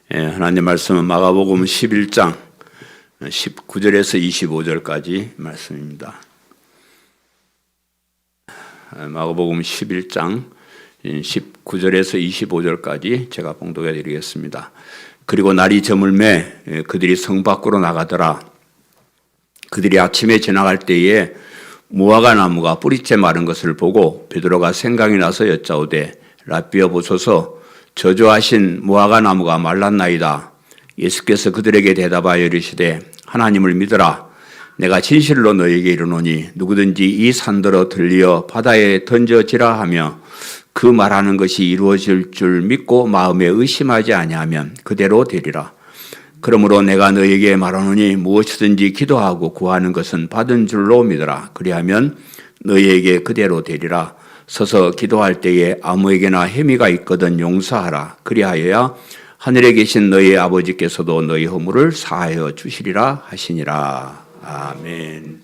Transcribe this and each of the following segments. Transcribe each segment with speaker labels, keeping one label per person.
Speaker 1: 하나님 말씀은 마가복음 11장 19절에서 25절까지 말씀입니다. 마가복음 11장 19절에서 25절까지 제가 봉독해 드리겠습니다. 그리고 날이 저물매 그들이 성 밖으로 나가더라. 그들이 아침에 지나갈 때에 무화과 나무가 뿌리째 마른 것을 보고 베드로가 생각이 나서 여짜오되 라삐어 보소서 저주하신 무화과 나무가 말랐나이다. 예수께서 그들에게 대답하여 이르시되 하나님을 믿으라. 내가 진실로 너에게 이르노니 누구든지 이 산더러 들리어 바다에 던져지라 하며 그 말하는 것이 이루어질 줄 믿고 마음에 의심하지 아니하면 그대로 되리라. 그러므로 내가 너에게 말하노니 무엇이든지 기도하고 구하는 것은 받은 줄로 믿으라. 그리하면 너에게 그대로 되리라. 서서 기도할 때에 아무에게나 혐의가 있거든 용서하라. 그리하여야 하늘에 계신 너희 아버지께서도 너희 허물을 사하여 주시리라 하시니라. 아멘.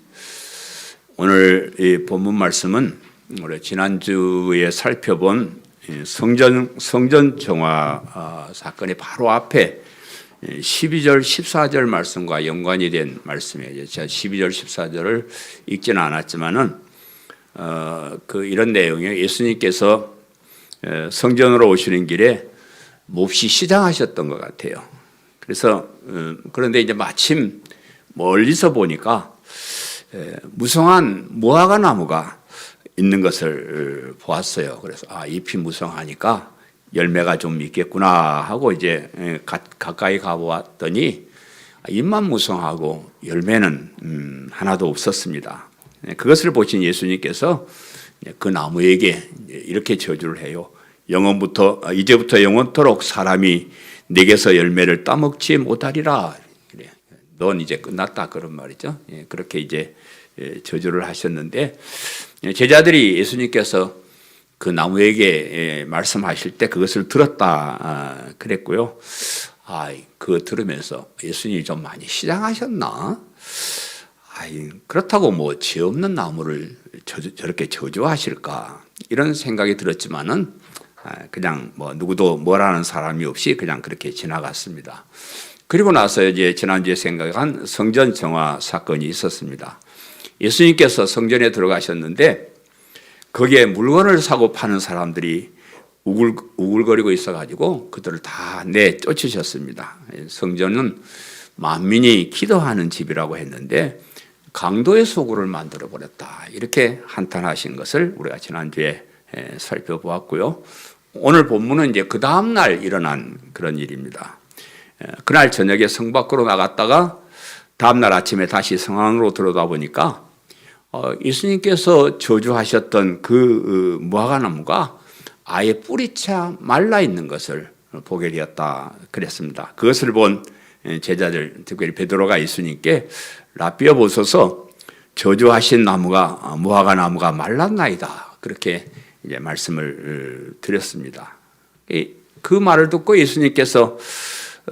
Speaker 1: 오늘 이 본문 말씀은 우리 지난주에 살펴본 성전 정화 사건의 바로 앞에 12절 14절 말씀과 연관이 된 말씀이에요. 제가 12절 14절을 읽지는 않았지만은 이런 내용이에요. 예수님께서 성전으로 오시는 길에 몹시 시장하셨던 것 같아요. 그래서 그런데 이제 마침 멀리서 보니까 무성한 무화과 나무가 있는 것을 보았어요. 그래서 잎이 무성하니까 열매가 좀 있겠구나 하고 이제 가까이 가보았더니 잎만 무성하고 열매는 하나도 없었습니다. 그것을 보신 예수님께서 그 나무에게 이렇게 저주를 해요. 이제부터 영원토록 사람이 내게서 열매를 따먹지 못하리라. 넌 이제 끝났다 그런 말이죠. 그렇게 이제 저주를 하셨는데 제자들이 예수님께서 그 나무에게 말씀하실 때 그것을 들었다 그랬고요. 그거 들으면서 예수님이 좀 많이 시장하셨나? 그렇다고 뭐 죄 없는 나무를 저렇게 저주하실까? 이런 생각이 들었지만은 그냥 뭐 누구도 뭐라는 사람이 없이 그냥 그렇게 지나갔습니다. 그리고 나서 이제 지난주에 생각한 성전 정화 사건이 있었습니다. 예수님께서 성전에 들어가셨는데 거기에 물건을 사고 파는 사람들이 우글거리고 있어가지고 그들을 다 내쫓으셨습니다. 성전은 만민이 기도하는 집이라고 했는데 강도의 소굴을 만들어 버렸다. 이렇게 한탄하신 것을 우리가 지난주에 살펴보았고요. 오늘 본문은 이제 그 다음날 일어난 그런 일입니다. 그날 저녁에 성 밖으로 나갔다가 다음날 아침에 다시 성 안으로 들어오다 보니까 예수님께서 저주하셨던 그 무화과 나무가 아예 뿌리채 말라 있는 것을 보게 되었다 그랬습니다. 그것을 본 제자들, 특별히 베드로가 예수님께 라삐어 보소서 저주하신 무화과 나무가 말랐나이다. 그렇게 이제 말씀을 드렸습니다. 그 말을 듣고 예수님께서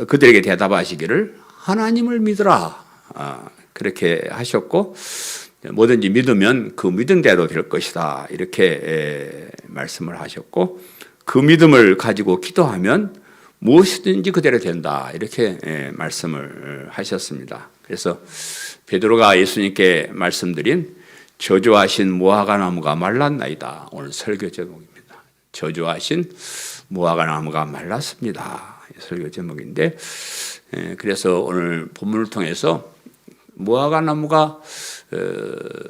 Speaker 1: 그들에게 대답하시기를 하나님을 믿으라. 그렇게 하셨고 뭐든지 믿으면 그 믿은 대로 될 것이다. 이렇게 말씀을 하셨고 그 믿음을 가지고 기도하면 무엇이든지 그대로 된다. 이렇게 말씀을 하셨습니다. 그래서 베드로가 예수님께 말씀드린 저주하신 무화과 나무가 말랐나이다. 오늘 설교 제목입니다. 저주하신 무화과 나무가 말랐습니다. 설교 제목인데 그래서 오늘 본문을 통해서 무화과 나무가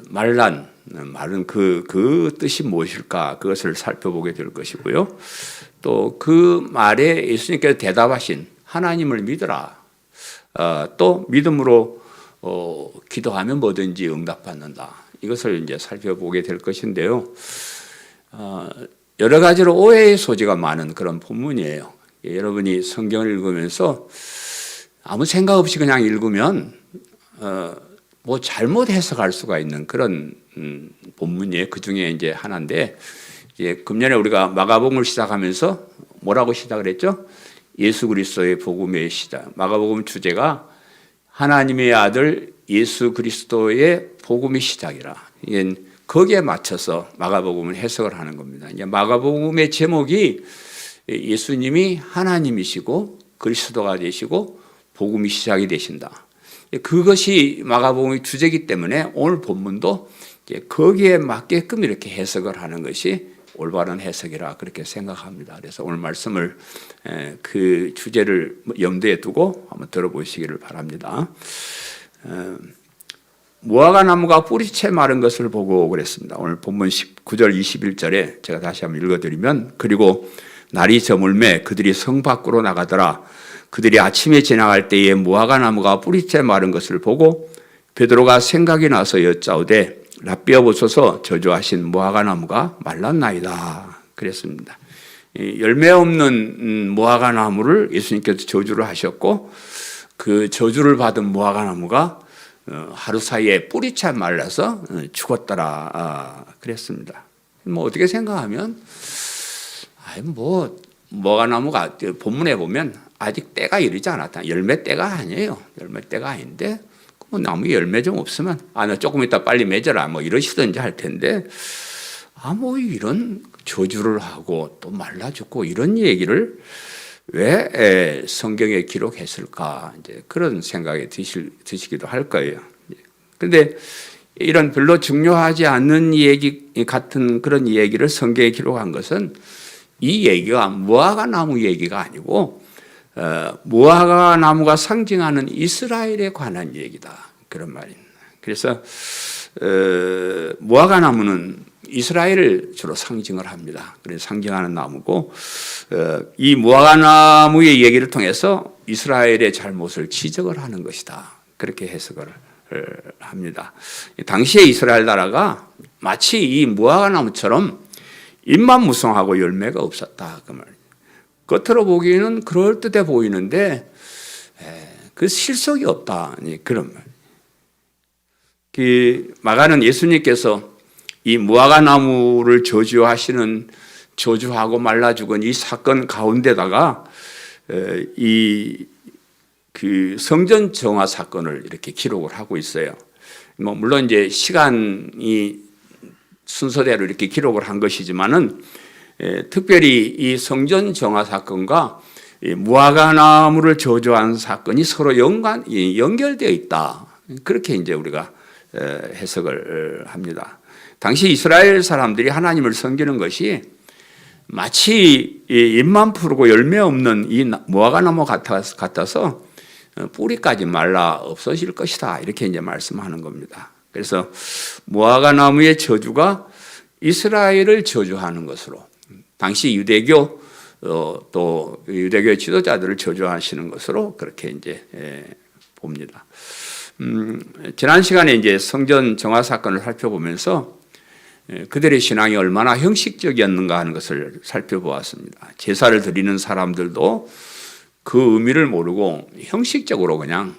Speaker 1: 마른 그 뜻이 무엇일까 그것을 살펴보게 될 것이고요. 또 그 말에 예수님께서 대답하신 하나님을 믿으라. 또 믿음으로 기도하면 뭐든지 응답받는다. 이것을 이제 살펴보게 될 것인데요. 여러 가지로 오해의 소지가 많은 그런 본문이에요. 여러분이 성경을 읽으면서 아무 생각 없이 그냥 읽으면 뭐 잘못 해석할 수가 있는 그런 본문이에요. 그 중에 이제 하나인데 이제 금년에 우리가 마가복음을 시작하면서 뭐라고 시작을 했죠? 예수 그리스도의 복음의 시작. 마가복음 주제가 하나님의 아들 예수 그리스도의 복음의 시작이라. 거기에 맞춰서 마가복음을 해석을 하는 겁니다. 이제 마가복음의 제목이 예수님이 하나님이시고 그리스도가 되시고 복음이 시작이 되신다. 그것이 마가복음의 주제이기 때문에 오늘 본문도 거기에 맞게끔 이렇게 해석을 하는 것이 올바른 해석이라 그렇게 생각합니다. 그래서 오늘 말씀을 그 주제를 염두에 두고 한번 들어보시기를 바랍니다. 무화과 나무가 뿌리채 마른 것을 보고 그랬습니다. 오늘 본문 19절 21절에 제가 다시 한번 읽어드리면, 그리고 날이 저물매 그들이 성 밖으로 나가더라. 그들이 아침에 지나갈 때에 무화과 나무가 뿌리채 마른 것을 보고 베드로가 생각이 나서 여짜오되 랍비여 보소서, 저주하신 무화과 나무가 말랐나이다 그랬습니다. 열매 없는 무화과 나무를 예수님께서 저주를 하셨고, 그 저주를 받은 무화과 나무가 하루 사이에 뿌리채 말라서 죽었더라 그랬습니다. 뭐 어떻게 생각하면 무화과 나무가 본문에 보면 아직 때가 이르지 않았다. 열매 때가 아니에요. 열매 때가 아닌데 뭐 나무에 열매 좀 없으면 나 조금 이따 빨리 맺어라 뭐 이러시든지 할 텐데 뭐 이런 저주를 하고 또 말라 죽고 이런 얘기를 왜 성경에 기록했을까, 이제 그런 생각이 드시기도 할 거예요. 그런데 이런 별로 중요하지 않는 얘기 같은 그런 얘기를 성경에 기록한 것은 이 얘기가 무화과 나무 얘기가 아니고 무화과 나무가 상징하는 이스라엘에 관한 얘기다, 그런 말입니다. 그래서 무화과 나무는 이스라엘을 주로 상징을 합니다. 그래서 상징하는 나무고, 이 무화과 나무의 얘기를 통해서 이스라엘의 잘못을 지적을 하는 것이다, 그렇게 해석을 합니다. 당시의 이스라엘 나라가 마치 이 무화과 나무처럼 잎만 무성하고 열매가 없었다, 그 말이에요. 겉으로 보기에는 그럴듯해 보이는데 그 실속이 없다, 그런 말. 마가는 예수님께서 이 무화과 나무를 저주하고 말라 죽은 이 사건 가운데다가 그 성전 정화 사건을 이렇게 기록을 하고 있어요. 뭐 물론 이제 시간이 순서대로 이렇게 기록을 한 것이지만은 특별히 이 성전 정화 사건과 이 무화과 나무를 저주한 사건이 서로 연결되어 있다, 그렇게 이제 우리가 해석을 합니다. 당시 이스라엘 사람들이 하나님을 섬기는 것이 마치 잎만 푸르고 열매 없는 이 무화과 나무 같아서 뿌리까지 말라 없어질 것이다, 이렇게 이제 말씀하는 겁니다. 그래서 무화과 나무의 저주가 이스라엘을 저주하는 것으로, 당시 유대교 또 유대교 지도자들을 저주하시는 것으로 그렇게 이제 봅니다. 지난 시간에 이제 성전 정화 사건을 살펴보면서 그들의 신앙이 얼마나 형식적이었는가 하는 것을 살펴보았습니다. 제사를 드리는 사람들도 그 의미를 모르고 형식적으로 그냥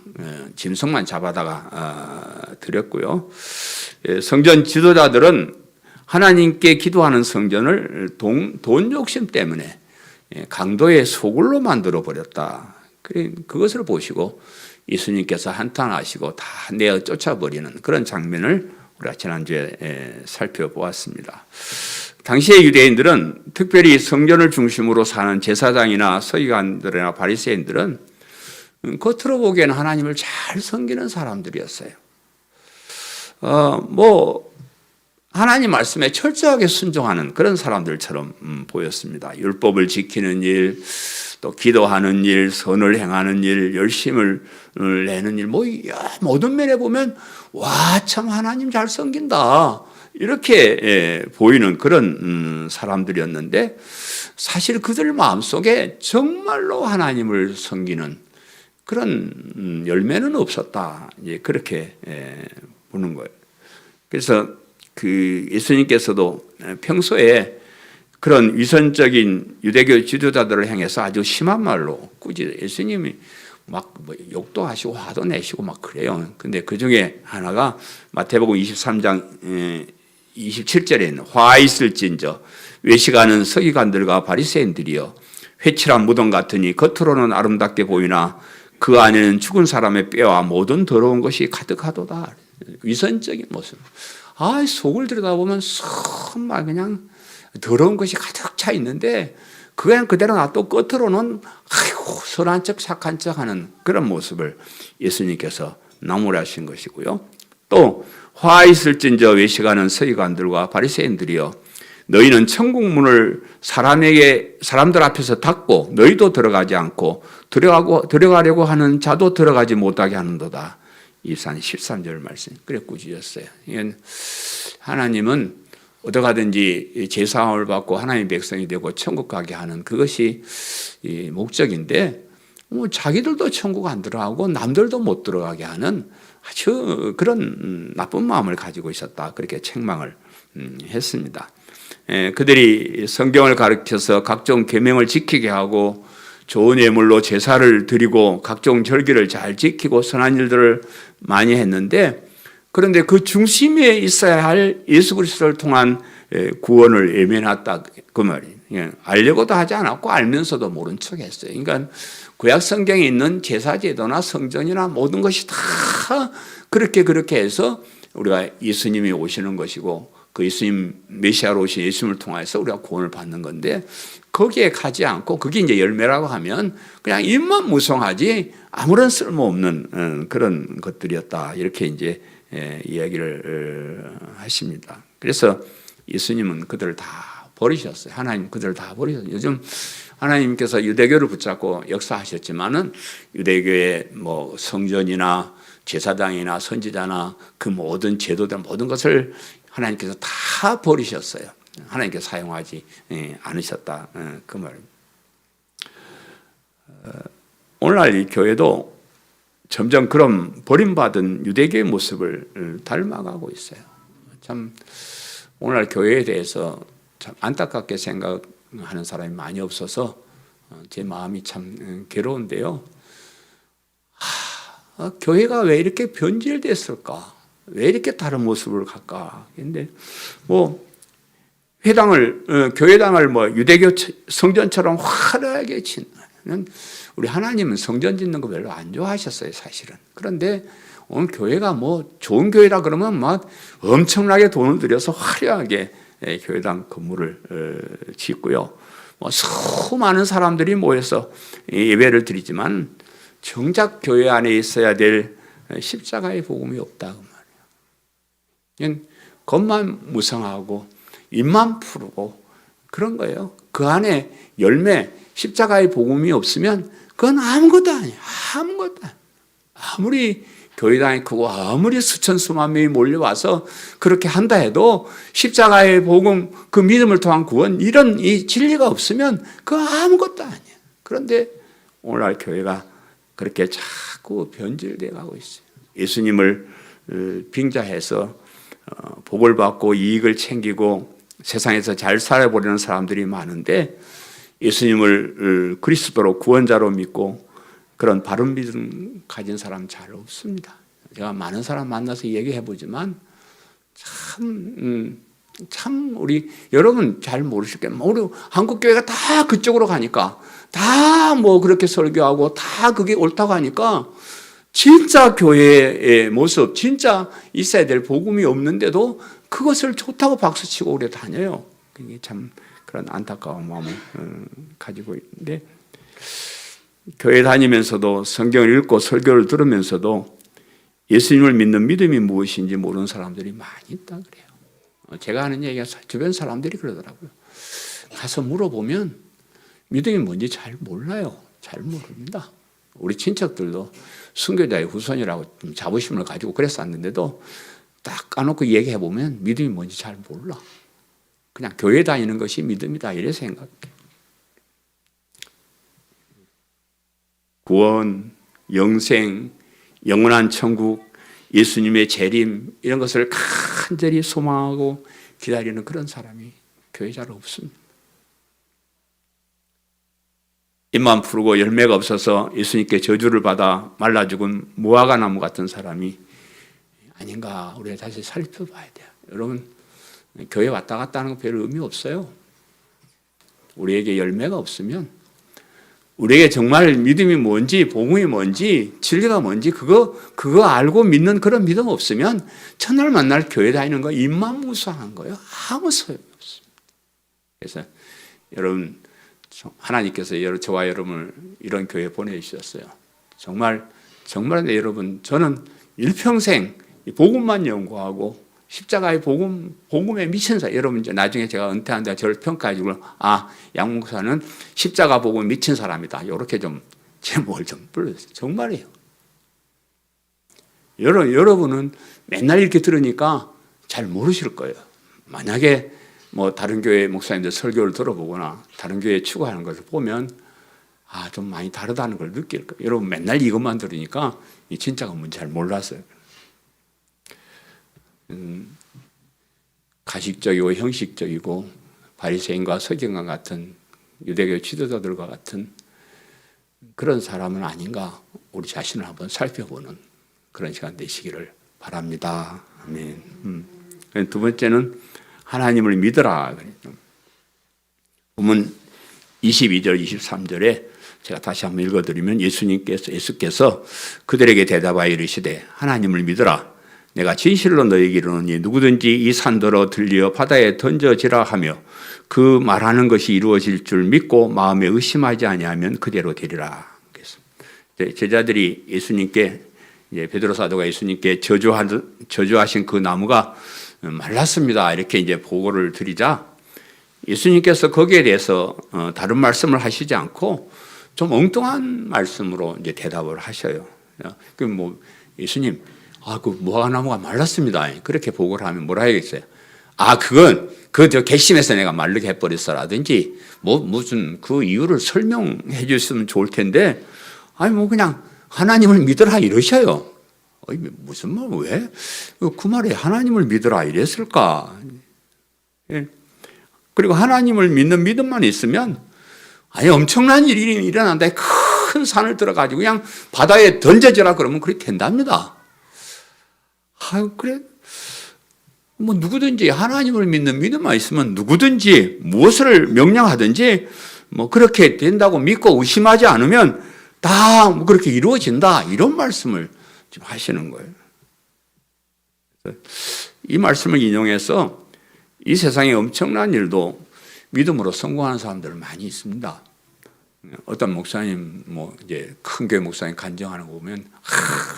Speaker 1: 짐승만 잡아다가 드렸고요. 성전 지도자들은 하나님께 기도하는 성전을 돈 욕심 때문에 강도의 소굴로 만들어 버렸다. 그것을 보시고 예수님께서 한탄하시고 다 내어 쫓아버리는 그런 장면을 우리가 지난주에 살펴보았습니다. 당시의 유대인들은, 특별히 성전을 중심으로 사는 제사장이나 서기관들이나 바리새인들은 겉으로 보기에는 하나님을 잘 섬기는 사람들이었어요. 하나님 말씀에 철저하게 순종하는 그런 사람들처럼 보였습니다. 율법을 지키는 일, 또 기도하는 일, 선을 행하는 일, 열심을 내는 일, 모든 면에 보면 참 하나님 잘 섬긴다, 이렇게 보이는 그런 사람들이었는데, 사실 그들 마음속에 정말로 하나님을 섬기는 그런 열매는 없었다, 그렇게 보는 거예요. 그래서 예수님께서도 평소에 그런 위선적인 유대교 지도자들을 향해서 아주 심한 말로 꾸짖어요. 예수님이 욕도 하시고 화도 내시고 그래요. 근데 그 중에 하나가 마태복음 23장 27절에 있는, 화 있을진저 외식하는 서기관들과 바리새인들이여, 회칠한 무덤 같으니 겉으로는 아름답게 보이나 그 안에는 죽은 사람의 뼈와 모든 더러운 것이 가득하도다. 위선적인 모습. 속을 들여다보면 정말 그냥 더러운 것이 가득 차 있는데 그냥 그대로 놔둬 겉으로는 선한 척 착한 척 하는 그런 모습을 예수님께서 나무라신 것이고요. 또 화 있을진저 외식하는 서기관들과 바리새인들이여 너희는 천국 문을 사람들 앞에서 닫고 너희도 들어가지 않고 들어가려고 하는 자도 들어가지 못하게 하는도다. 이산 13절 말씀 그래 꾸짖었어요. 하나님은 어떻게든지 제사함을 받고 하나님의 백성이 되고 천국 가게 하는 그것이 목적인데 자기들도 천국 안 들어가고 남들도 못 들어가게 하는 아주 그런 나쁜 마음을 가지고 있었다. 그렇게 책망을 했습니다. 그들이 성경을 가르쳐서 각종 계명을 지키게 하고 좋은 예물로 제사를 드리고 각종 절기를 잘 지키고 선한 일들을 많이 했는데 그런데 그 중심에 있어야 할 예수 그리스도를 통한 구원을 외면했다 그 말이에요. 알려고도 하지 않았고 알면서도 모른 척했어요. 그러니까 구약 성경에 있는 제사 제도나 성전이나 모든 것이 다 그렇게 해서 우리가 예수님이 오시는 것이고 그 예수님 메시아로 오신 예수님을 통해서 우리가 구원을 받는 건데 거기에 가지 않고 그게 이제 열매라고 하면 그냥 입만 무성하지 아무런 쓸모없는 그런 것들이었다. 이렇게 이제 이야기를 하십니다. 그래서 예수님은 그들을 다 버리셨어요. 하나님 그들을 다 버리셨어요. 요즘 하나님께서 유대교를 붙잡고 역사하셨지만은 유대교의 뭐 성전이나 제사장이나 선지자나 그 모든 제도들 모든 것을 하나님께서 다 버리셨어요. 하나님께서 사용하지 않으셨다. 그 말입니다. 오늘날 이 교회도 점점 그런 버림받은 유대교의 모습을 닮아가고 있어요. 참 오늘날 교회에 대해서 참 안타깝게 생각하는 사람이 많이 없어서 제 마음이 참 괴로운데요. 교회가 왜 이렇게 변질됐을까? 왜 이렇게 다른 모습을 갈까? 근데 교회당을 유대교 성전처럼 화려하게 짓는 우리 하나님은 성전 짓는 거 별로 안 좋아하셨어요, 사실은. 그런데 오늘 교회가 좋은 교회라 그러면 엄청나게 돈을 들여서 화려하게 교회당 건물을 짓고요. 수많은 사람들이 모여서 예배를 드리지만 정작 교회 안에 있어야 될 십자가의 복음이 없다 그 말이에요. 겉만 무성하고 입만 푸르고 그런 거예요. 그 안에 열매 십자가의 복음이 없으면 그건 아무것도 아니에요. 아무것도 아니에요. 아무리 교회당이 크고 아무리 수천 수만 명이 몰려와서 그렇게 한다 해도 십자가의 복음 그 믿음을 통한 구원 이런 이 진리가 없으면 그건 아무것도 아니에요. 그런데 오늘날 교회가 그렇게 자꾸 변질되어 가고 있어요. 예수님을 빙자해서 복을 받고 이익을 챙기고 세상에서 잘 살아보려는 사람들이 많은데 예수님을 그리스도로 구원자로 믿고 그런 바른 믿음 가진 사람 잘 없습니다. 제가 많은 사람 만나서 얘기해보지만 참 우리 여러분 잘 모르실 거예요. 우리 한국 교회가 다 그쪽으로 가니까 다 그렇게 설교하고 다 그게 옳다고 하니까 진짜 교회의 모습, 진짜 있어야 될 복음이 없는데도 그것을 좋다고 박수치고 오래 다녀요. 그게 참 그런 안타까운 마음을 가지고 있는데 교회 다니면서도 성경을 읽고 설교를 들으면서도 예수님을 믿는 믿음이 무엇인지 모르는 사람들이 많이 있다 그래요. 제가 하는 얘기가 주변 사람들이 그러더라고요. 가서 물어보면 믿음이 뭔지 잘 몰라요. 잘 모릅니다. 우리 친척들도 순교자의 후손이라고 좀 자부심을 가지고 그랬었는데도 딱 까놓고 얘기해보면 믿음이 뭔지 잘 몰라. 그냥 교회 다니는 것이 믿음이다 이래 생각해요. 구원, 영생, 영원한 천국, 예수님의 재림 이런 것을 간절히 소망하고 기다리는 그런 사람이 교회 잘 없습니다. 입만 푸르고 열매가 없어서 예수님께 저주를 받아 말라 죽은 무화과 나무 같은 사람이 아닌가 우리가 다시 살펴봐야 돼요. 여러분 교회 왔다 갔다 하는 거 별 의미 없어요. 우리에게 열매가 없으면 우리에게 정말 믿음이 뭔지 복음이 뭔지 진리가 뭔지 그거 알고 믿는 그런 믿음 없으면 첫날 만날 교회 다니는 거 입만 무성한 거예요. 아무 소용이 없습니다. 그래서 여러분 하나님께서 저와 여러분을 이런 교회에 보내주셨어요. 정말 여러분, 저는 일평생 복음만 연구하고 십자가의 복음에 미친 사람, 여러분 이제 나중에 제가 은퇴한다 저를 평가해주고, 양 목사는 십자가 복음에 미친 사람이다, 이렇게 좀 제목을 좀 불러주세요. 정말이에요. 여러분은 맨날 이렇게 들으니까 잘 모르실 거예요. 만약에 뭐 다른 교회 목사님들 설교를 들어보거나 다른 교회 추구하는 것을 보면 좀 많이 다르다는 걸 느낄 거예요. 여러분 맨날 이것만 들으니까 이 진짜가 뭔지 잘 몰랐어요. 가식적이고 형식적이고 바리새인과 서기관과 같은 유대교 지도자들과 같은 그런 사람은 아닌가, 우리 자신을 한번 살펴보는 그런 시간 되시기를 바랍니다. 아멘. 두 번째는 하나님을 믿어라. 보면 22절, 23절에 제가 다시 한번 읽어드리면 예수께서 그들에게 대답하여 이르시되 하나님을 믿어라. 내가 진실로 너희에게 이르노니 누구든지 이 산더러 들려 바다에 던져지라 하며 그 말하는 것이 이루어질 줄 믿고 마음에 의심하지 아니하면 그대로 되리라. 제자들이 예수님께, 베드로 사도가 예수님께 저주하신 그 나무가 말랐습니다, 이렇게 이제 보고를 드리자 예수님께서 거기에 대해서 다른 말씀을 하시지 않고 좀 엉뚱한 말씀으로 이제 대답을 하셔요. 그 예수님, 그 무화과나무가 말랐습니다, 그렇게 보고를 하면 뭐라 해야겠어요? 저 괘씸해서 내가 마르게 해버렸어라든지 무슨 그 이유를 설명해 주셨으면 좋을 텐데, 그냥 하나님을 믿으라 이러셔요. 무슨 말, 왜 그 말에 하나님을 믿으라 이랬을까? 그리고 하나님을 믿는 믿음만 있으면 엄청난 일이 일어난다. 큰 산을 들어가지고 그냥 바다에 던져지라 그러면 그렇게 된답니다. 그래, 누구든지 하나님을 믿는 믿음만 있으면 누구든지 무엇을 명령하든지 그렇게 된다고 믿고 의심하지 않으면 다 그렇게 이루어진다, 이런 말씀을 지금 하시는 거예요. 이 말씀을 인용해서 이 세상에 엄청난 일도 믿음으로 성공하는 사람들 많이 있습니다. 어떤 목사님, 이제 큰 교회 목사님 간증하는 거 보면,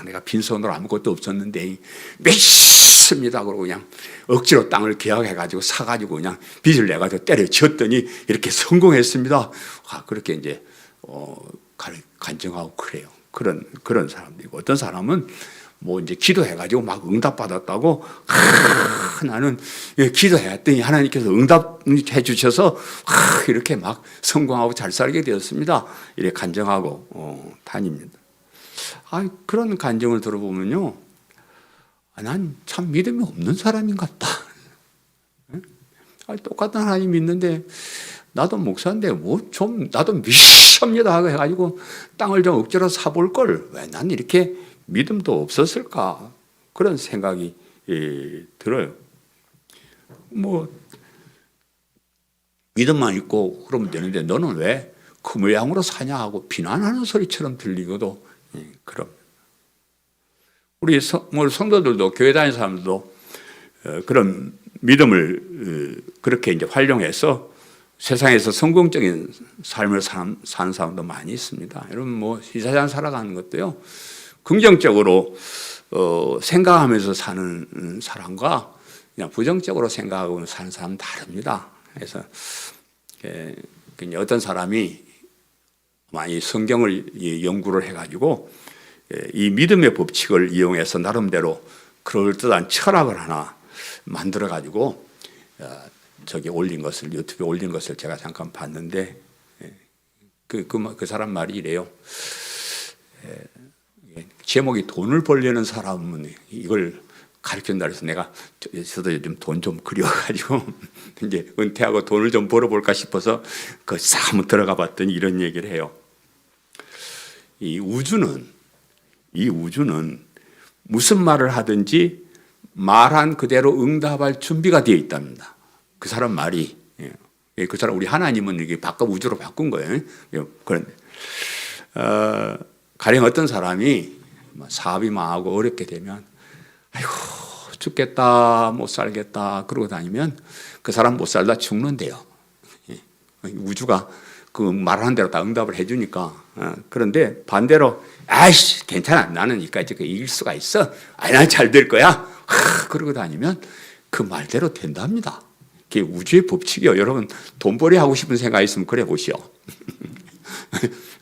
Speaker 1: 내가 빈손으로 아무것도 없었는데 믿습니다 그러고 그냥 억지로 땅을 계약해가지고 사가지고 그냥 빚을 내가지고 때려쳤더니 이렇게 성공했습니다. 그렇게 이제 간증하고 그래요. 그런 사람들이고, 어떤 사람은 이제 기도해가지고 막 응답받았다고, 나는 기도했더니 하나님께서 응답해 주셔서 이렇게 막 성공하고 잘 살게 되었습니다, 이렇게 간증하고 다닙니다. 그런 간증을 들어보면요, 난 참 믿음이 없는 사람인 것 같다. 똑같은 하나님 믿는데 나도 목사인데 나도 믿습니다 하고 해가지고 땅을 좀 억지로 사볼 걸 왜 난 이렇게 믿음도 없었을까, 그런 생각이 들어요. 믿음만 있고 그러면 되는데 너는 왜 그 모양으로 사냐 하고 비난하는 소리처럼 들리고도 그럼 우리 성도들도, 교회 다니는 사람들도 그런 믿음을 그렇게 이제 활용해서 세상에서 성공적인 삶을 사는 사람도 많이 있습니다. 여러분 이 세상 살아가는 것도요, 긍정적으로 생각하면서 사는 사람과 그냥 부정적으로 생각하고 사는 사람은 다릅니다. 그래서 어떤 사람이 많이 성경을 연구를 해가지고 이 믿음의 법칙을 이용해서 나름대로 그럴듯한 철학을 하나 만들어가지고 유튜브에 올린 것을 제가 잠깐 봤는데, 그 사람 말이 이래요. 제목이 돈을 벌려는 사람은 이걸 가르친다 그래서 내가 저도 요즘 돈 좀 그리워가지고 이제 은퇴하고 돈을 좀 벌어볼까 싶어서 싹 한번 들어가 봤더니 이런 얘기를 해요. 이 우주는 무슨 말을 하든지 말한 그대로 응답할 준비가 되어 있답니다. 그 사람 말이, 그 사람, 우리 하나님은 이게 우주로 바꾼 거예요. 그런데 가령 어떤 사람이 사업이 망하고 어렵게 되면 아이고 죽겠다, 못 살겠다 그러고 다니면 그 사람 못 살다 죽는데요. 우주가 그 말하는 대로 다 응답을 해주니까. 그런데 반대로 아이씨 괜찮아 나는 이까지 이길 수가 있어. 난 잘 될 거야. 그러고 다니면 그 말대로 된답니다. 그게 우주의 법칙이요. 여러분 돈벌이 하고 싶은 생각 있으면 그래 보시오.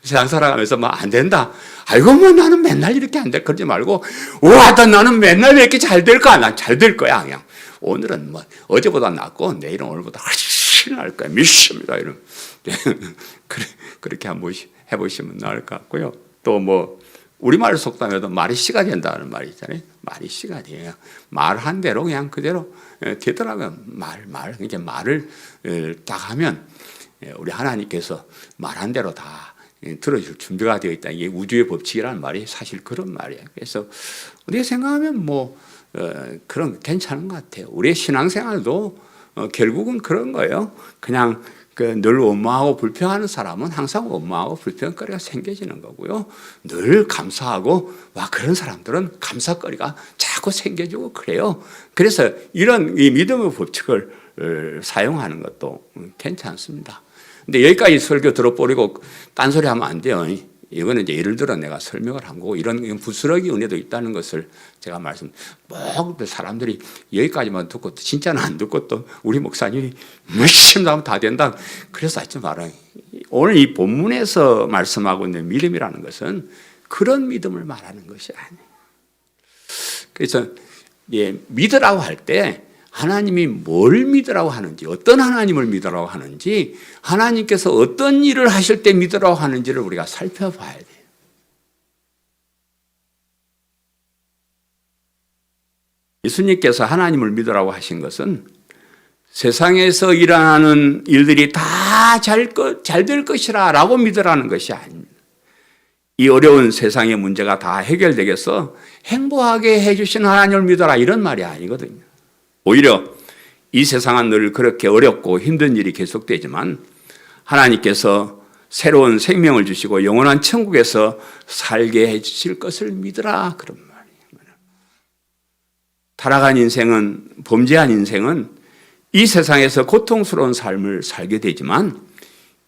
Speaker 1: 세상 살아가면서 뭐 안 된다. 아이고 뭐 나는 맨날 이렇게 안 돼. 그러지 말고 와 나는 맨날 왜 이렇게 잘 될까? 난 잘 될 거야. 그냥 오늘은 뭐 어제보다 낫고 내일은 오늘보다 훨씬 나을 거야. 믿습니다. 이런 그렇게 한번 해보시면 나을 것 같고요. 또 뭐 우리말 속담에도 말이 씨가 된다는 말이 있잖아요. 말이 씨가 돼요. 말한 대로 그냥 그대로 되더라고요. 이렇게 말을 딱 하면 우리 하나님께서 말한 대로 다 들어줄 준비가 되어 있다. 이게 우주의 법칙이라는 말이 사실 그런 말이에요. 그래서 우리가 생각하면 뭐 그런 괜찮은 것 같아요. 우리의 신앙생활도 결국은 그런 거예요. 그냥 늘 원망하고 불평하는 사람은 항상 원망하고 불평거리가 생겨지는 거고요. 늘 감사하고 와 그런 사람들은 감사거리가 자꾸 생겨지고 그래요. 그래서 이런 이 믿음의 법칙을 사용하는 것도 괜찮습니다. 근데 여기까지 설교 들어버리고 딴소리 하면 안 돼요. 이거는 이제 예를 들어 내가 설명을 한 거고 이런 부스러기 은혜도 있다는 것을 제가 뭐 사람들이 여기까지만 듣고 진짜는 안 듣고 또 우리 목사님이 열심히 하면 다 된다. 그래서 하지 말아요. 오늘 이 본문에서 말씀하고 있는 믿음이라는 것은 그런 믿음을 말하는 것이 아니에요. 그래서 믿으라고 할 때 하나님이 뭘 믿으라고 하는지, 어떤 하나님을 믿으라고 하는지, 하나님께서 어떤 일을 하실 때 믿으라고 하는지를 우리가 살펴봐야 돼요. 예수님께서 하나님을 믿으라고 하신 것은 세상에서 일어나는 일들이 다 잘 될 것이라 라고 믿으라는 것이 아닙니다. 이 어려운 세상의 문제가 다 해결되겠어 행복하게 해주신 하나님을 믿어라 이런 말이 아니거든요. 오히려 이 세상은 늘 그렇게 어렵고 힘든 일이 계속되지만 하나님께서 새로운 생명을 주시고 영원한 천국에서 살게 해주실 것을 믿으라 그런 말이에요. 타락한 인생은, 범죄한 인생은 이 세상에서 고통스러운 삶을 살게 되지만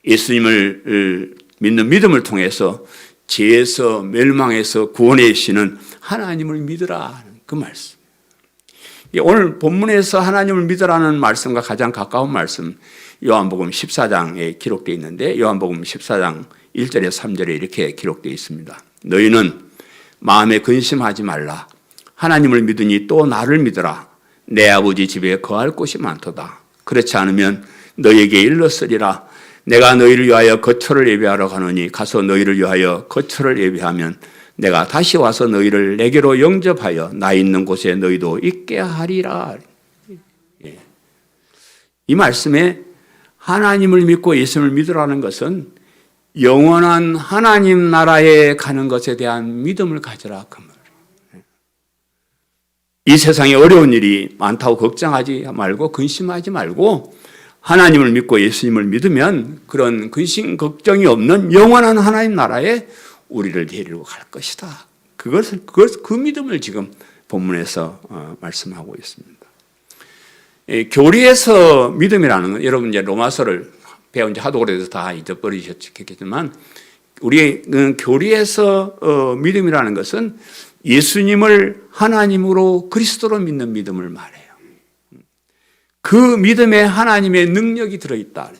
Speaker 1: 예수님을 믿는 믿음을 통해서 죄에서 멸망에서 구원해 주시는 하나님을 믿으라 그 말씀. 오늘 본문에서 하나님을 믿으라는 말씀과 가장 가까운 말씀 요한복음 14장에 기록되어 있는데 요한복음 14장 1절에 3절에 이렇게 기록되어 있습니다. 너희는 마음에 근심하지 말라. 하나님을 믿으니 또 나를 믿으라. 내 아버지 집에 거할 곳이 많도다. 그렇지 않으면 너희에게 일렀으리라. 내가 너희를 위하여 거처를 예비하러 가노니 가서 너희를 위하여 거처를 예비하면 내가 다시 와서 너희를 내게로 영접하여 나 있는 곳에 너희도 있게 하리라. 이 말씀에 하나님을 믿고 예수님을 믿으라는 것은 영원한 하나님 나라에 가는 것에 대한 믿음을 가져라 그 말이에요. 이 세상에 어려운 일이 많다고 걱정하지 말고 근심하지 말고 하나님을 믿고 예수님을 믿으면 그런 근심 걱정이 없는 영원한 하나님 나라에 우리를 데리고 갈 것이다. 그 믿음을 지금 본문에서 말씀하고 있습니다. 교리에서 믿음이라는 건 여러분 이제 로마서를 배운 지 하도 오래돼서 다 잊어버리셨겠지만 우리 교리에서 믿음이라는 것은 예수님을 하나님으로 그리스도로 믿는 믿음을 말해요. 그 믿음에 하나님의 능력이 들어있다.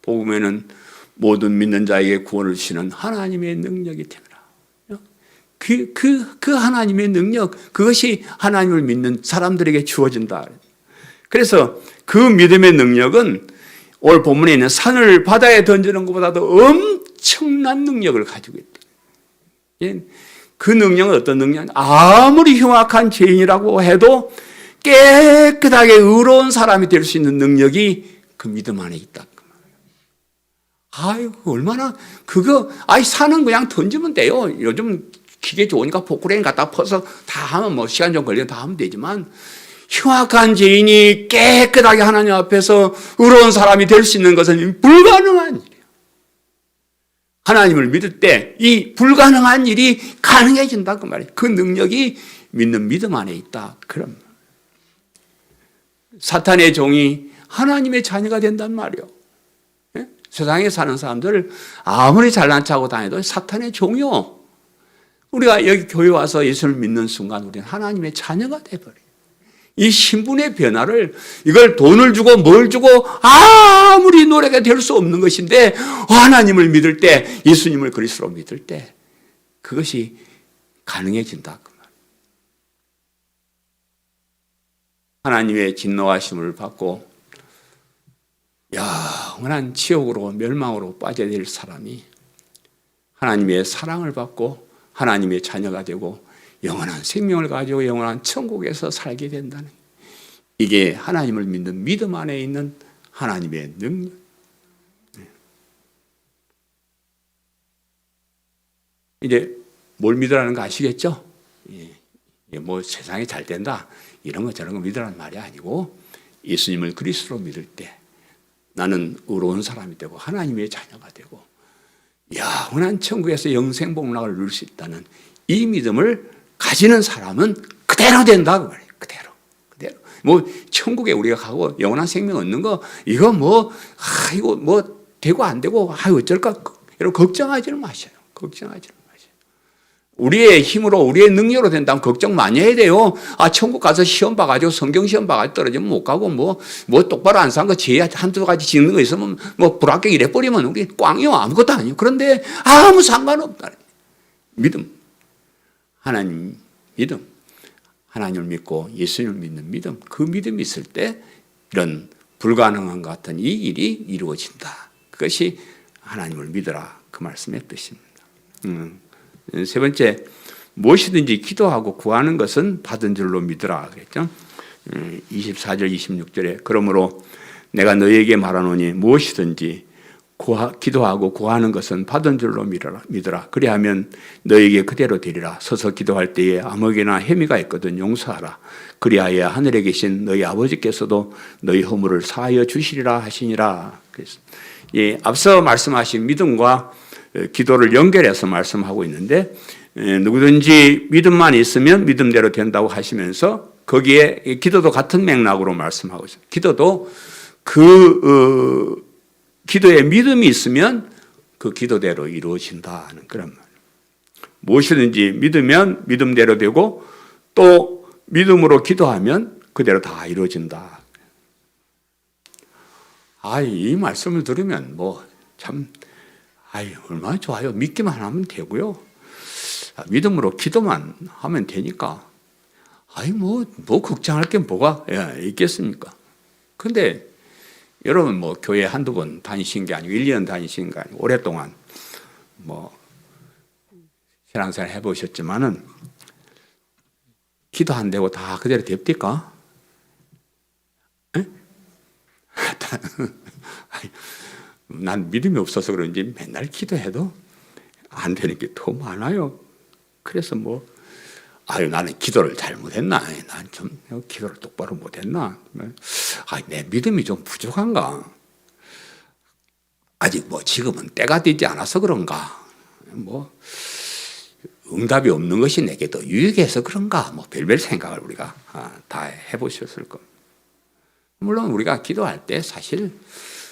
Speaker 1: 복음에는 모든 믿는 자에게 구원을 주시는 하나님의 능력이 되라. 그 하나님의 능력, 그것이 하나님을 믿는 사람들에게 주어진다. 그래서 그 믿음의 능력은 오늘 본문에 있는 산을 바다에 던지는 것보다도 엄청난 능력을 가지고 있다. 그 능력은 어떤 능력이냐? 아무리 흉악한 죄인이라고 해도 깨끗하게 의로운 사람이 될 수 있는 능력이 그 믿음 안에 있다. 아이고, 얼마나, 산은 그냥 던지면 돼요. 요즘 기계 좋으니까 포크레인 갖다 퍼서 다 하면 뭐 시간 좀 걸리면 다 하면 되지만, 흉악한 죄인이 깨끗하게 하나님 앞에서 의로운 사람이 될 수 있는 것은 불가능한 일이에요. 하나님을 믿을 때 이 불가능한 일이 가능해진다. 그 말이에요. 그 능력이 믿는 믿음 안에 있다. 그럼. 사탄의 종이 하나님의 자녀가 된단 말이에요. 세상에 사는 사람들 아무리 잘난 척하고 다녀도 사탄의 종이요. 우리가 여기 교회 와서 예수를 믿는 순간 우리는 하나님의 자녀가 돼버려요. 이 신분의 변화를, 이걸 돈을 주고 뭘 주고 아무리 노래가 될 수 없는 것인데, 하나님을 믿을 때, 예수님을 그리스도로 믿을 때 그것이 가능해진다. 하나님의 진노하심을 받고 영원한 지옥으로 멸망으로 빠져야 될 사람이 하나님의 사랑을 받고 하나님의 자녀가 되고 영원한 생명을 가지고 영원한 천국에서 살게 된다는, 이게 하나님을 믿는 믿음 안에 있는 하나님의 능력. 이제 뭘 믿으라는 거 아시겠죠? 뭐 세상이 잘 된다 이런 거 저런 거 믿으라는 말이 아니고, 예수님을 그리스도로 믿을 때 나는 의로운 사람이 되고 하나님의 자녀가 되고 영원한 천국에서 영생 복락을 누릴 수 있다는 이 믿음을 가지는 사람은 그대로 된다 그 말이에요. 그대로. 뭐 천국에 우리가 가고 영원한 생명 얻는 거 이거 뭐 이거 뭐 되고 안 되고 어쩔까 여러분 걱정하지는 마셔요. 우리의 힘으로 우리의 능력으로 된다면 걱정 많이 해야 돼요. 천국 가서 시험 봐가지고 성경 시험 봐가지고 떨어지면 못 가고 뭐 똑바로 안 산 거 죄 한두 가지 짓는 거 있으면 뭐 불합격 이래 버리면 우리 꽝이요. 아무것도 아니에요. 그런데 아무 상관없다. 믿음. 하나님 믿음. 하나님을 믿고 예수님을 믿는 믿음. 그 믿음이 있을 때 이런 불가능한 것 같은 이 일이 이루어진다. 그것이 하나님을 믿어라. 그 말씀의 뜻입니다. 세 번째, 무엇이든지 기도하고 구하는 것은 받은 줄로 믿으라 그랬죠. 24절 26절에 그러므로 내가 너희에게 말하노니 무엇이든지 기도하고 구하는 것은 받은 줄로 믿으라. 그리하면 너희에게 그대로 되리라. 서서 기도할 때에 아무에게나 혐의가 있거든 용서하라. 그리하여 하늘에 계신 너희 아버지께서도 너희 허물을 사하여 주시리라 하시니라. 그래서 앞서 말씀하신 믿음과 기도를 연결해서 말씀하고 있는데, 누구든지 믿음만 있으면 믿음대로 된다고 하시면서 거기에 기도도 같은 맥락으로 말씀하고 있어요. 기도도 기도에 믿음이 있으면 그 기도대로 이루어진다는 그런 말. 무엇이든지 믿으면 믿음대로 되고 또 믿음으로 기도하면 그대로 다 이루어진다. 이 말씀을 들으면 얼마나 좋아요. 믿기만 하면 되고요. 믿음으로 기도만 하면 되니까. 뭐 걱정할 게 뭐가 있겠습니까? 근데 여러분 교회 한두 번 다니신 게 아니고 1년 다니신 게 아니고 오랫동안 신앙생활 해보셨지만은 기도 안 되고 다 그대로 됩니까? 난 믿음이 없어서 그런지 맨날 기도해도 안 되는 게 더 많아요. 그래서 나는 기도를 잘못했나? 난 좀 기도를 똑바로 못했나? 내 믿음이 좀 부족한가? 아직 지금은 때가 되지 않아서 그런가? 응답이 없는 것이 내게 더 유익해서 그런가? 별별 생각을 우리가 다 해보셨을 겁니다. 물론 우리가 기도할 때 사실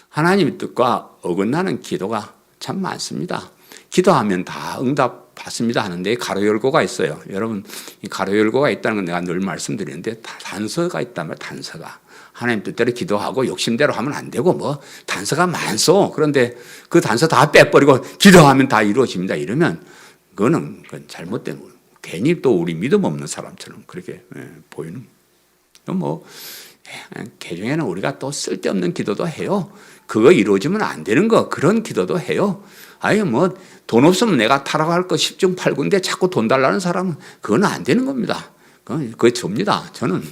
Speaker 1: 하나님의 뜻과 어긋나는 기도가 참 많습니다. 기도하면 다 응답 받습니다 하는데 가로 열고가 있어요. 여러분, 이 가로 열고가 있다는 건 내가 늘 말씀드리는데 단서가 있단 말이에요. 단서가. 하나님 뜻대로 기도하고 욕심대로 하면 안 되고 단서가 많소. 그런데 그 단서 다 빼버리고 기도하면 다 이루어집니다. 이러면 그건 잘못된 거예요. 괜히 또 우리 믿음 없는 사람처럼 그렇게 보이는. 개중에는 우리가 또 쓸데없는 기도도 해요. 그거 이루어지면 안 되는 거 그런 기도도 해요. 돈 없으면 내가 타락할 거 10중 8구인데 자꾸 돈 달라는 사람은 그건 안 되는 겁니다. 그거 줍니다. 저는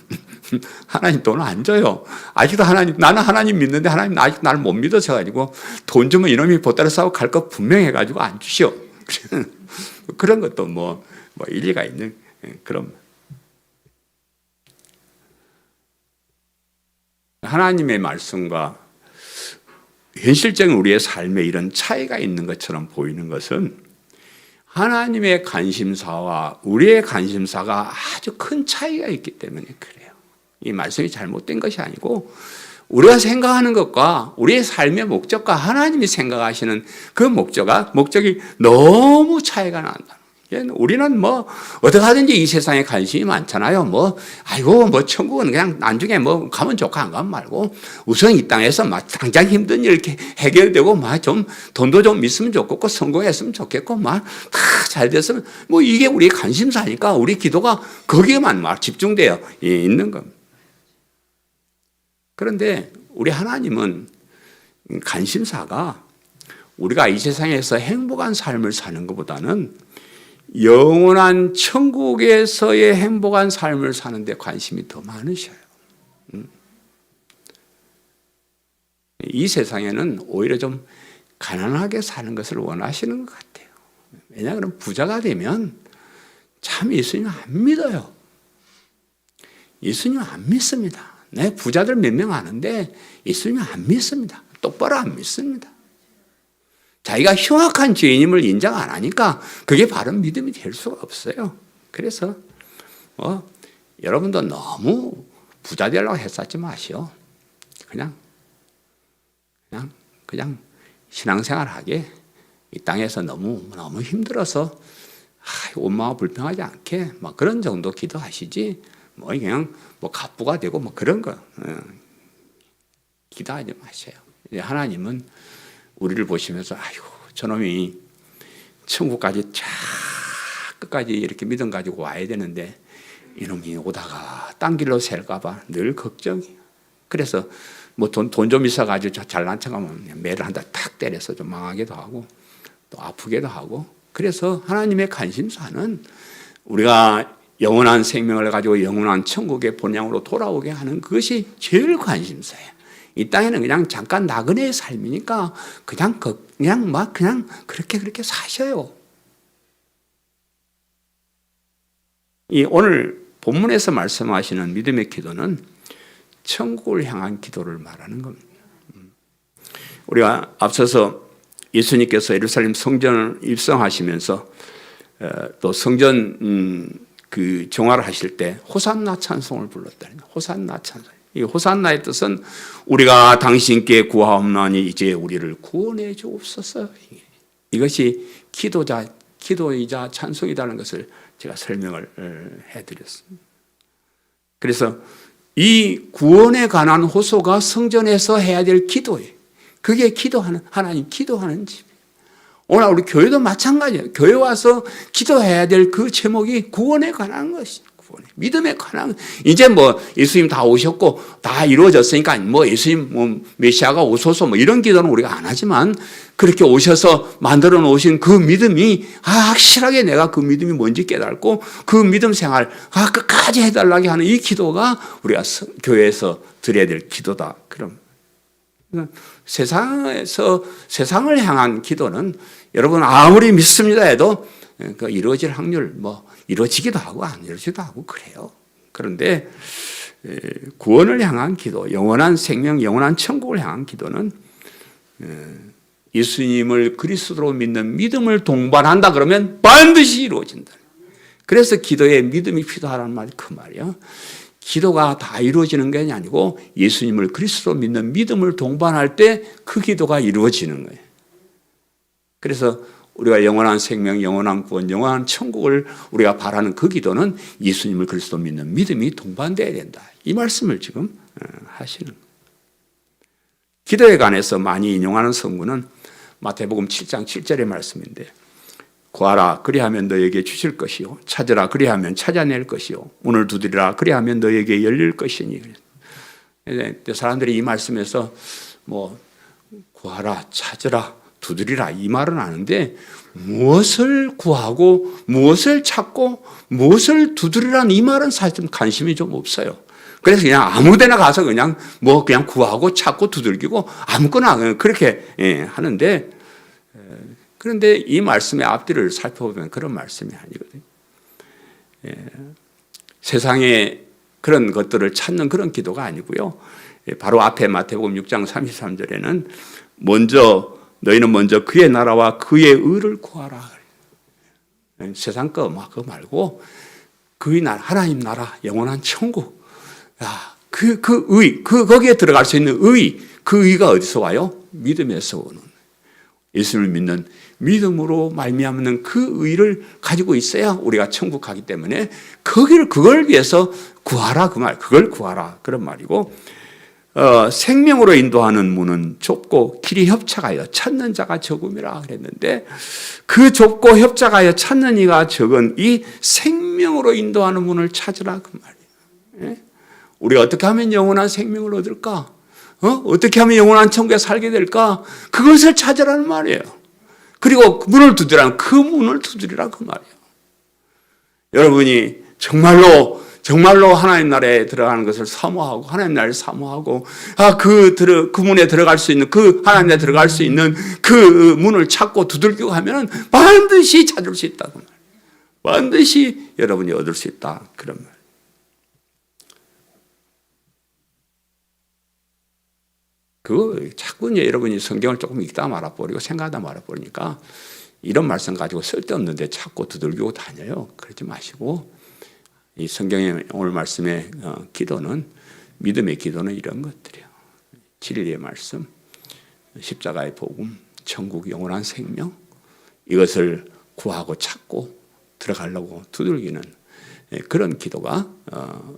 Speaker 1: 하나님 돈 안 줘요. 아직도 나는 하나님 믿는데 하나님 아직 나를 못 믿어서 돈 주면 이놈이 보따리 싸고 갈 거 분명해가지고 안 주시오. 그런 것도 일리가 있는 그런. 하나님의 말씀과 현실적인 우리의 삶에 이런 차이가 있는 것처럼 보이는 것은 하나님의 관심사와 우리의 관심사가 아주 큰 차이가 있기 때문에 그래요. 이 말씀이 잘못된 것이 아니고 우리가 생각하는 것과 우리의 삶의 목적과 하나님이 생각하시는 그 목적이 너무 차이가 난다. 우리는 뭐 어떻게 하든지 이 세상에 관심이 많잖아요. 뭐 아이고 뭐 천국은 그냥 나중에 뭐 가면 좋고 안 가면 말고 우선 이 땅에서 막 당장 힘든 일 이렇게 해결되고 막 좀 돈도 좀 있으면 좋겠고 성공했으면 좋겠고 막 다 잘 됐으면 뭐 이게 우리의 관심사니까 우리 기도가 거기에만 막 집중되어 있는 겁니다. 그런데 우리 하나님은 관심사가 우리가 이 세상에서 행복한 삶을 사는 것보다는 영원한 천국에서의 행복한 삶을 사는 데 관심이 더 많으셔요. 이 세상에는 오히려 좀 가난하게 사는 것을 원하시는 것 같아요. 왜냐하면 부자가 되면 참 예수님 안 믿어요. 예수님 안 믿습니다. 내 부자들 몇 명 아는데 예수님 안 믿습니다. 똑바로 안 믿습니다. 자기가 흉악한 죄인임을 인정 안 하니까 그게 바른 믿음이 될 수가 없어요. 그래서 여러분도 너무 부자 되려고 했었지 마시오. 그냥 신앙생활하게 이 땅에서 너무 힘들어서 온마가 불평하지 않게 막 그런 정도 기도하시지 뭐 그냥 뭐 갑부가 되고 뭐 그런 거 기도하지 마세요. 하나님은 우리를 보시면서 아이고 저놈이 천국까지 쫙 끝까지 이렇게 믿음 가지고 와야 되는데 이놈이 오다가 딴 길로 셀까 봐 늘 걱정이에요. 그래서 뭐 돈 좀 있어가지고 잘난 척하면 매를 한 대 탁 때려서 좀 망하기도 하고 또 아프기도 하고. 그래서 하나님의 관심사는 우리가 영원한 생명을 가지고 영원한 천국의 본향으로 돌아오게 하는 그것이 제일 관심사예요. 이 땅에는 그냥 잠깐 나그네의 삶이니까 그냥 그렇게 사셔요. 이 오늘 본문에서 말씀하시는 믿음의 기도는 천국을 향한 기도를 말하는 겁니다. 우리가 앞서서 예수님께서 예루살렘 성전을 입성하시면서 또 성전 그 정화를 하실 때 호산나 찬송을 불렀다는 거예요. 호산나 찬송. 이 호산나의 뜻은 우리가 당신께 구하옵나니 이제 우리를 구원해 주옵소서. 이것이 기도이자 찬송이라는 것을 제가 설명을 해드렸습니다. 그래서 이 구원에 관한 호소가 성전에서 해야 될 기도예요. 그게 하나님 기도하는 집이에요. 오늘 우리 교회도 마찬가지예요. 교회 와서 기도해야 될 그 제목이 구원에 관한 것이에요. 믿음에 관한. 이제 뭐 예수님 다 오셨고 다 이루어졌으니까 뭐 예수님 뭐 메시아가 오소서 뭐 이런 기도는 우리가 안 하지만 그렇게 오셔서 만들어 놓으신 그 믿음이 확실하게 내가 그 믿음이 뭔지 깨닫고 그 믿음 생활 끝까지 해달라고 하는 이 기도가 우리가 교회에서 드려야 될 기도다. 그럼 세상을 향한 기도는 여러분 아무리 믿습니다 해도 그 이루어질 확률 뭐 이루어지기도 하고 안 이루어지기도 하고 그래요. 그런데 구원을 향한 기도, 영원한 생명, 영원한 천국을 향한 기도는 예수님을 그리스도로 믿는 믿음을 동반한다 그러면 반드시 이루어진다. 그래서 기도에 믿음이 필요하다는 말이 그 말이에요. 기도가 다 이루어지는 게 아니고 예수님을 그리스도로 믿는 믿음을 동반할 때 그 기도가 이루어지는 거예요. 그래서 우리가 영원한 생명, 영원한 구원, 영원한 천국을 우리가 바라는 그 기도는 예수님을 그리스도 믿는 믿음이 동반되어야 된다. 이 말씀을 지금 하시는 거예요. 기도에 관해서 많이 인용하는 성구는 마태복음 7장 7절의 말씀인데 구하라 그리하면 너에게 주실 것이요 찾으라 그리하면 찾아낼 것이요 문을 두드리라 그리하면 너에게 열릴 것이니. 사람들이 이 말씀에서 뭐 구하라 찾으라 두드리라 이 말은 아는데 무엇을 구하고 무엇을 찾고 무엇을 두드리라는 이 말은 사실 좀 관심이 좀 없어요. 그래서 그냥 아무데나 가서 그냥 구하고 찾고 두들기고 아무거나 그렇게 하는데 그런데 이 말씀의 앞뒤를 살펴보면 그런 말씀이 아니거든요. 세상에 그런 것들을 찾는 그런 기도가 아니고요. 바로 앞에 마태복음 6장 33절에는 너희는 먼저 그의 나라와 그의 의를 구하라. 세상 그거 말고 그의 나라, 하나님 나라, 영원한 천국. 거기에 들어갈 수 있는 그 의가 어디서 와요? 믿음에서 오는. 예수를 믿는 믿음으로 말미암는 그 의를 가지고 있어야 우리가 천국 가기 때문에 그걸 위해서 구하라 그 말, 그걸 구하라 그런 말이고, 생명으로 인도하는 문은 좁고 길이 협착하여 찾는 자가 적음이라 그랬는데, 그 좁고 협착하여 찾는 이가 적은 이 생명으로 인도하는 문을 찾으라 그 말이에요. 예? 우리가 어떻게 하면 영원한 생명을 얻을까? 어떻게 하면 영원한 천국에 살게 될까? 그것을 찾으라는 말이에요. 그리고 문을 두드리라는, 그 문을 두드리라 그 말이에요. 여러분이 정말로 하나님 나라에 들어가는 것을 사모하고, 하나님 나라를 사모하고, 그 문에 들어갈 수 있는, 그 하나님 나라에 들어갈 수 있는 그 문을 찾고 두들기고 하면은 반드시 찾을 수 있다 그 말이에요. 반드시 여러분이 얻을 수 있다 그런 말. 자꾸 여러분이 성경을 조금 읽다 말아버리고 생각하다 말아버리니까 이런 말씀 가지고 쓸데없는데 자꾸 두들기고 다녀요. 그러지 마시고, 이 성경의 오늘 말씀의 기도는, 믿음의 기도는 이런 것들이에요. 진리의 말씀, 십자가의 복음, 천국, 영원한 생명, 이것을 구하고 찾고 들어가려고 두들기는 그런 기도가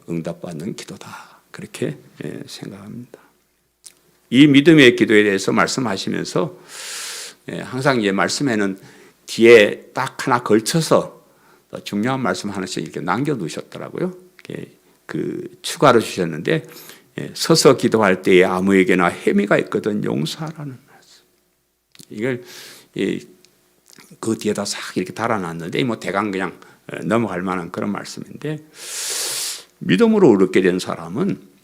Speaker 1: 응답받는 기도다. 그렇게 생각합니다. 이 믿음의 기도에 대해서 말씀하시면서 항상 이 말씀에는 뒤에 딱 하나 걸쳐서 중요한 말씀 하나씩 이렇게 남겨두셨더라고요. 추가로 주셨는데, 서서 기도할 때에 아무에게나 혜미가 있거든 용서하라는 말씀. 이걸 그 뒤에다 싹 이렇게 달아놨는데 대강 그냥 넘어갈 만한 그런 말씀인데, 믿음으로 얻게 된 사람은,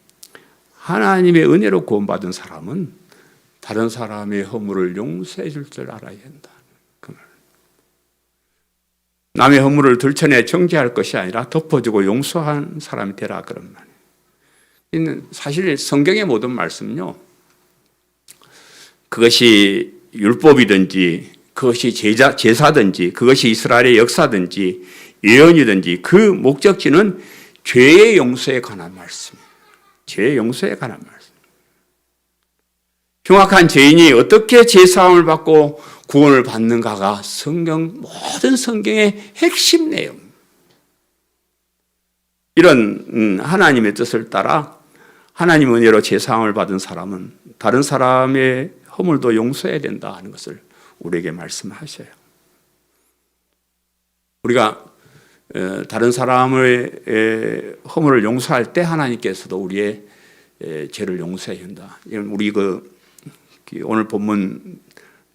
Speaker 1: 하나님의 은혜로 구원받은 사람은 다른 사람의 허물을 용서해 줄 줄 알아야 된다. 그 말. 남의 허물을 들춰내 정죄할 것이 아니라 덮어주고 용서한 사람이 되라 그런 말이에요. 사실 성경의 모든 말씀은요, 그것이 율법이든지, 그것이 제사든지, 그것이 이스라엘의 역사든지, 예언이든지, 그 목적지는 죄의 용서에 관한 말씀이에요. 죄의 용서에 관한 말씀. 흉악한 죄인이 어떻게 죄사함을 받고 구원을 받는가가 모든 성경의 핵심 내용. 이런 하나님의 뜻을 따라 하나님 은혜로 죄사함을 받은 사람은 다른 사람의 허물도 용서해야 된다 하는 것을 우리에게 말씀하셔요. 우리가 다른 사람의 허물을 용서할 때 하나님께서도 우리의 죄를 용서해야 한다. 우리 오늘 본문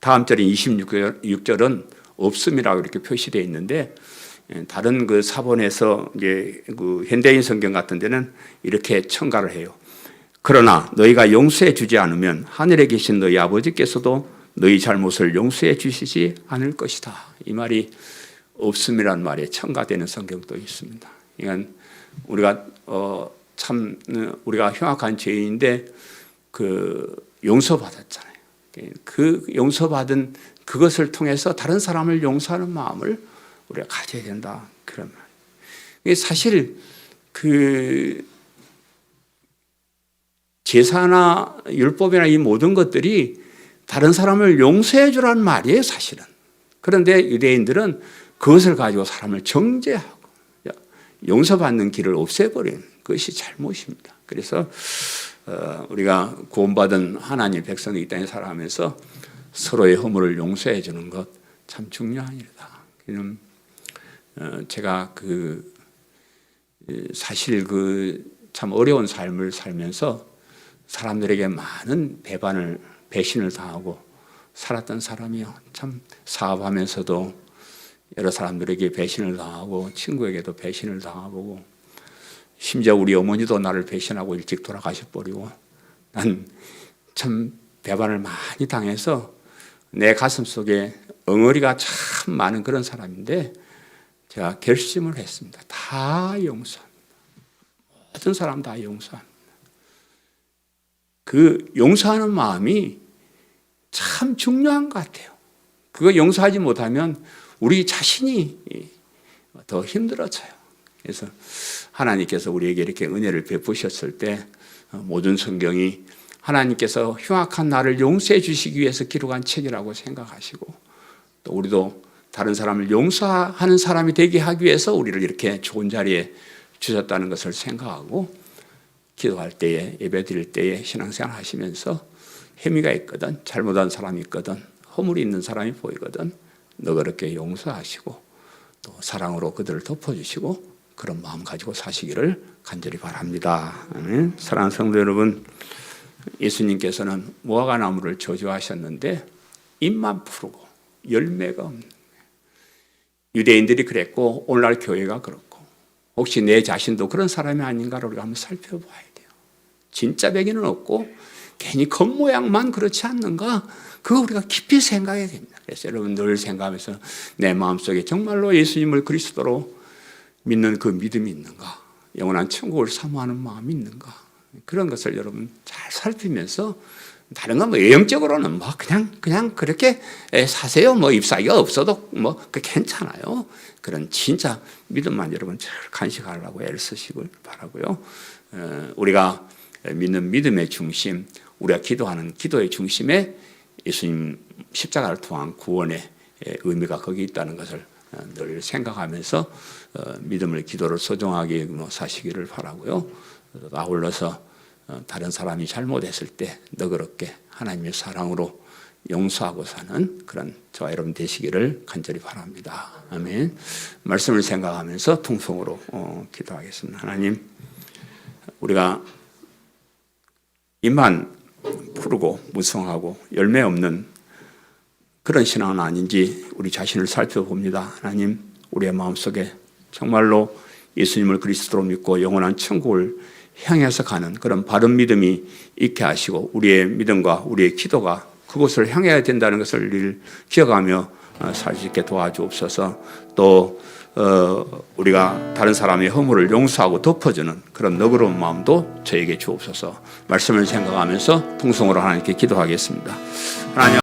Speaker 1: 다음 절인 26절은 없음이라고 이렇게 표시되어 있는데, 다른 사본에서 현대인 성경 같은 데는 이렇게 첨가를 해요. 그러나 너희가 용서해 주지 않으면 하늘에 계신 너희 아버지께서도 너희 잘못을 용서해 주시지 않을 것이다. 이 말이 없음이란 말에 첨가되는 성경도 있습니다. 이건 우리가 우리가 흉악한 죄인인데 용서받았잖아요. 그 용서받은 그것을 통해서 다른 사람을 용서하는 마음을 우리가 가져야 된다 그런 말. 사실 제사나 율법이나 이 모든 것들이 다른 사람을 용서해 주라는 말이에요, 사실은. 그런데 유대인들은 그것을 가지고 사람을 정죄하고 용서받는 길을 없애버리는 것이 잘못입니다. 그래서 우리가 구원받은 하나님 백성이 이 땅에 살아가면서 서로의 허물을 용서해 주는 것 참 중요한 일이다. 제가 사실 참 어려운 삶을 살면서 사람들에게 많은 배신을 당하고 살았던 사람이요. 참 사업하면서도 여러 사람들에게 배신을 당하고 친구에게도 배신을 당하고, 심지어 우리 어머니도 나를 배신하고 일찍 돌아가셔버리고, 난 참 배반을 많이 당해서 내 가슴 속에 엉어리가 참 많은 그런 사람인데, 제가 결심을 했습니다. 다 용서합니다. 모든 사람 다 용서합니다. 그 용서하는 마음이 참 중요한 것 같아요. 그거 용서하지 못하면 우리 자신이 더 힘들어져요. 그래서 하나님께서 우리에게 이렇게 은혜를 베푸셨을 때 모든 성경이 하나님께서 흉악한 나를 용서해 주시기 위해서 기록한 책이라고 생각하시고, 또 우리도 다른 사람을 용서하는 사람이 되게 하기 위해서 우리를 이렇게 좋은 자리에 주셨다는 것을 생각하고, 기도할 때에, 예배 드릴 때에, 신앙생활 하시면서 혐의가 있거든, 잘못한 사람이 있거든, 허물이 있는 사람이 보이거든, 너그럽게 용서하시고 또 사랑으로 그들을 덮어주시고 그런 마음 가지고 사시기를 간절히 바랍니다. 아멘. 사랑하는 성도 여러분, 예수님께서는 무화과 나무를 저주하셨는데 잎만 푸르고 열매가 없는, 유대인들이 그랬고 오늘날 교회가 그렇고, 혹시 내 자신도 그런 사람이 아닌가를 우리가 한번 살펴봐야 돼요. 진짜 배기는 없고 괜히 겉모양만 그렇지 않는가, 그거 우리가 깊이 생각해야 됩니다. 그래서 여러분 늘 생각하면서 내 마음속에 정말로 예수님을 그리스도로 믿는 그 믿음이 있는가, 영원한 천국을 사모하는 마음이 있는가, 그런 것을 여러분 잘 살피면서, 다른 건 뭐 외형적으로는 뭐 그냥 그렇게 사세요. 뭐 잎사귀가 없어도 뭐 그 괜찮아요. 그런 진짜 믿음만 여러분 잘 간직하려고 애를 쓰시길 바라고요. 우리가 믿는 믿음의 중심, 우리가 기도하는 기도의 중심에 예수님 십자가를 통한 구원의 의미가 거기 있다는 것을 늘 생각하면서 믿음을, 기도를 소중하게 사시기를 바라고요. 아울러서 다른 사람이 잘못했을 때 너그럽게 하나님의 사랑으로 용서하고 사는 그런 저와 여러분 되시기를 간절히 바랍니다. 아멘. 말씀을 생각하면서 통성으로 기도하겠습니다. 하나님, 우리가 잎만 푸르고 무성하고 열매 없는 그런 신앙은 아닌지 우리 자신을 살펴봅니다. 하나님, 우리의 마음속에 정말로 예수님을 그리스도로 믿고 영원한 천국을 향해서 가는 그런 바른 믿음이 있게 하시고, 우리의 믿음과 우리의 기도가 그곳을 향해야 된다는 것을 늘 기억하며 살 수 있게 도와주옵소서. 또 우리가 다른 사람의 허물을 용서하고 덮어주는 그런 너그러운 마음도 저에게 주옵소서. 말씀을 생각하면서 통성으로 하나님께 기도하겠습니다. 하나님,